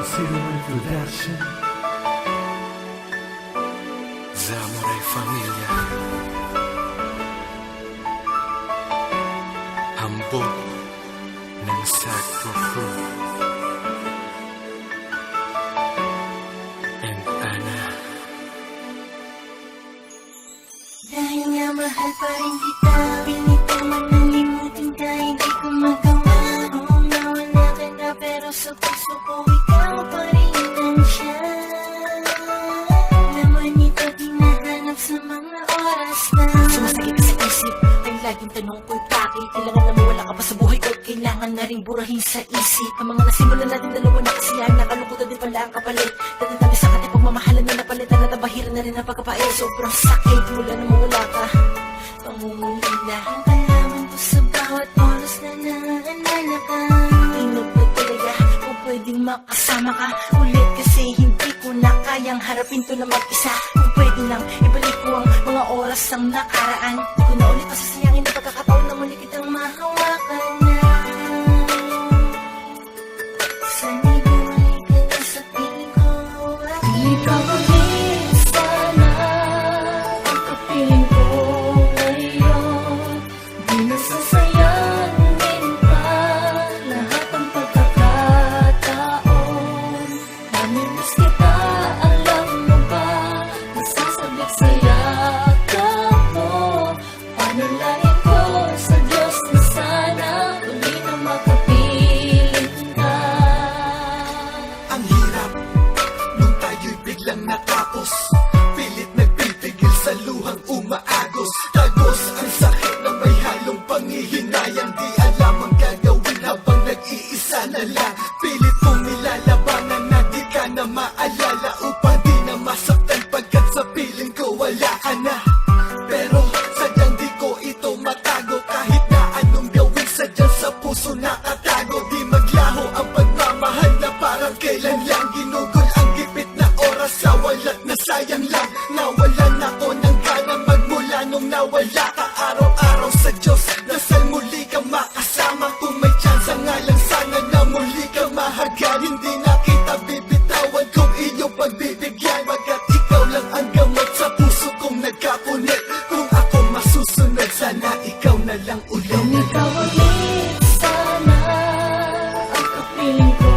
Zero Production. Samurai Familia. Hambog ng Sakto Crew. And Ana. Dahil nga mahal pa rin kita, pinito man nalimutin ka, hindi ko magawa. Oo nga wala ka na, pero sa puso ko ikaw pa rin nandiyan. Naman ito hinahanap sa mga oras na Sumasakit sa isip, ang laging tanong ko'y bakit kailangan na mawala ka pa sa buhay ko at kailangan na rin burahin sa isip. Ang mga nasimulan natin dalawa na kasiyahan, nakalungkutan din pala ang kapalit. Dati sa akin pagmamahalan na napalitan na tabahiran na rin ang pagkapait. Sobrang sakit mula na mawala ka, pangungulila. ang kalaman ko sa bawat oras na naalala ka. Inog na talaga kung pwedeng makasama ka ulit, kasi hindi ko na kayang harapin to na mag-isa. Kung pwede lang ibalik ko ang mga oras ang nakaraan, di ko na ulit masasayangin na pagkakataon na muli kitang mahawakan na. Sana'y bumalik ka na sa piling ko. Ikaw ulit sana ang kapiling ko ngayon. Di nasasayangin pa lahat ang pagkakataon. Namimiss kita, alam mo ba? Nasasabik sa yakap mo. Panalangin ko sa Diyos na sana uli na makapiling ka. Ang hirap nung tayo'y biglang natapos. Pilit nagpipigil sa luhang umaagos. Tagos ang sakit na may halong panghihinayang. Di alam ang gagawin habang nag-iisa na lang. Pilit mong nilalabanan na di ka na maalala, upang di na masaktan pagkat sa piling ko wala ka na. Pero sadyang di ko ito matago, kahit na anong gawin sadyang sa puso nakatago. Di maglaho ang pagmamahal na parang kailan lang. Ginugol ang gipit na oras sa walat na sayang lang. Nawalan ako ng gana magmula nung nawala ka. Araw-araw sa Diyos dasal muli ka makasama. Kung may tsansa nga lang sana na muli ka mahagan. Hindi na kita bibitawan kung iyong pagbibigyan, pagkat ikaw lang ang gamot sa puso kong nagkapunit. Kung ako masusunod, sana ikaw na lang ulit. Kung ikaw ulit sana ang kapiling ko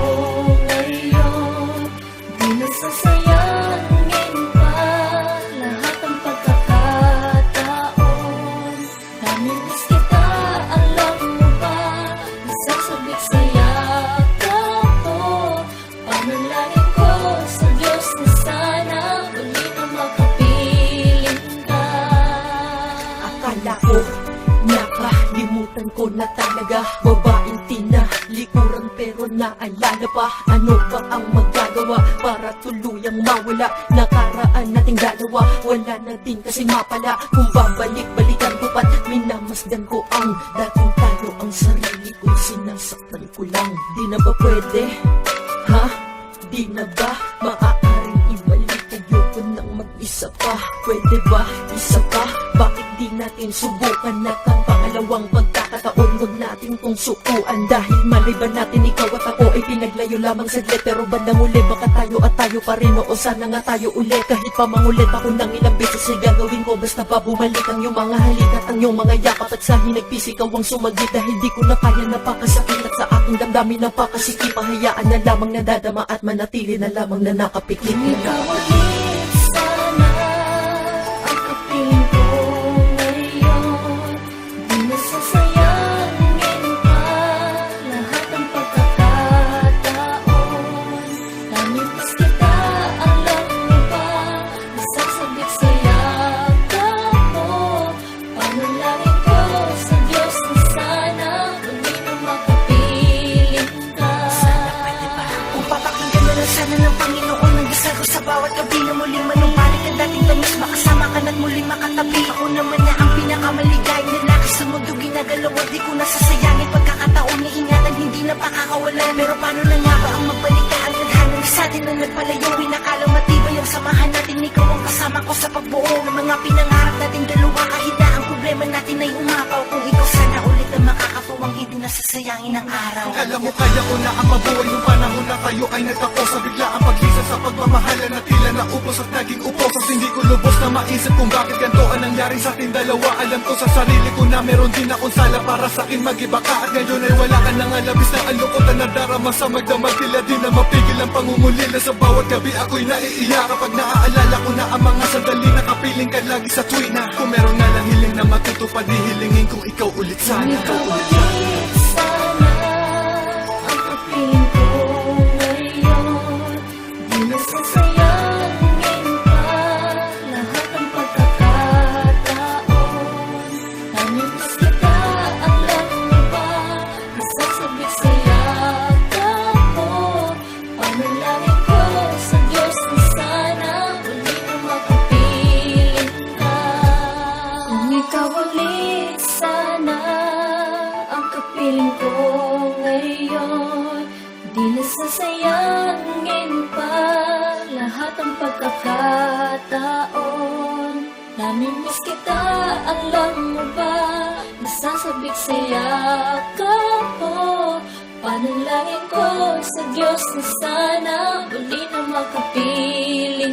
ngayon. Di nasasayangin pa lahat ang pagkakataon. Namimiss kita, alam mo ba? Nasasabik sa yakap ko. Panalangin ko sa Diyos na sana uli na makapiling ka. Akala ko nakalimutan ko na talaga, babaeng tinalikuran pero naalala pa. Ano ba ang magagawa para tuluyang mawala? Nakaraan nating dalawa, wala na din kasi mapala. Kung babalik-balikan ko pa't minamasdan ko ang dating tayo. Ang sarili ko sinasaktan ko lang. Di na ba pwede? Ha? Di na ba maaaring ibalik? Ayoko nang mag-isa pa. Pwede ba isa pa? Bakit di natin subukan na ang pangalawang pagkakataon? Huwag natin kong sukuan, dahil mali ba natin ikaw at ako ay pinaglayo lamang saglit. Pero bandang uli baka tayo at tayo pa rin, o sana nga tayo uli. Kahit pa mangulit ako ng ilang beses ay gagawin ko, basta pa bumalik ang iyong mga halik at ang iyong mga yakap. At sa hinagpis ikaw ang sumaglit, dahil di ko na kaya napakasakit. At sa aking damdamin napakasikip, hayaan na lamang nadadama at manatili na lamang na nakapikit. Ikaw ulit sana ang kapiling ko ngayon. Di nasasayangin pa lahat ang pagkakataon. Namimiss kita, alam mo ba? Nasasabik sa yakap mo. Panalangin ko sa Diyos na sana uli na makapiling ka. Kung papakinggan na lang sana ng Panginoon ang dasal ko sa bawat gabi na bilangin ang araw. Alam mo kaya ko na ang mabuhay nung panahon na kayo ay nagtapos sa biglaang paglisan sa pagmamahala na tila naubos at naging upos. At hindi ko lubos na maisip kung bakit ganito ang nangyari sa ating dalawa. Alam ko sa sarili ko na meron din akong sala para sa akin mag-iba ka. At ngayon ay wala ka nang alabis na ang lungkot na nadarama sa magdamag. Tila di na mapigil ang pangungulila sa bawat gabi ako'y naiiyak kapag naaalala ko na ang mga sandali na kapiling ka lagi sa tuwina. Kung meron na lang hiling na matutupad, hilingin kung ikaw ulit sana. Ikaw ulit sana ang kapiling ko ngayon. Di nasasayangin pa lahat ng pagkakataon. Namimiss kita, alam mo ba? Nasasabik sa yakap mo. Panalangin ko sa Diyos na sana uli na makapiling ka. Kung ikaw ulit sana ang kapiling ko ngayon, di nasasayangin pa lahat ng pagkakataon. Namimiss kita, alam mo ba? Nasasabik sa yakap mo. Panalangin ko sa Diyos na sana uli na makapiling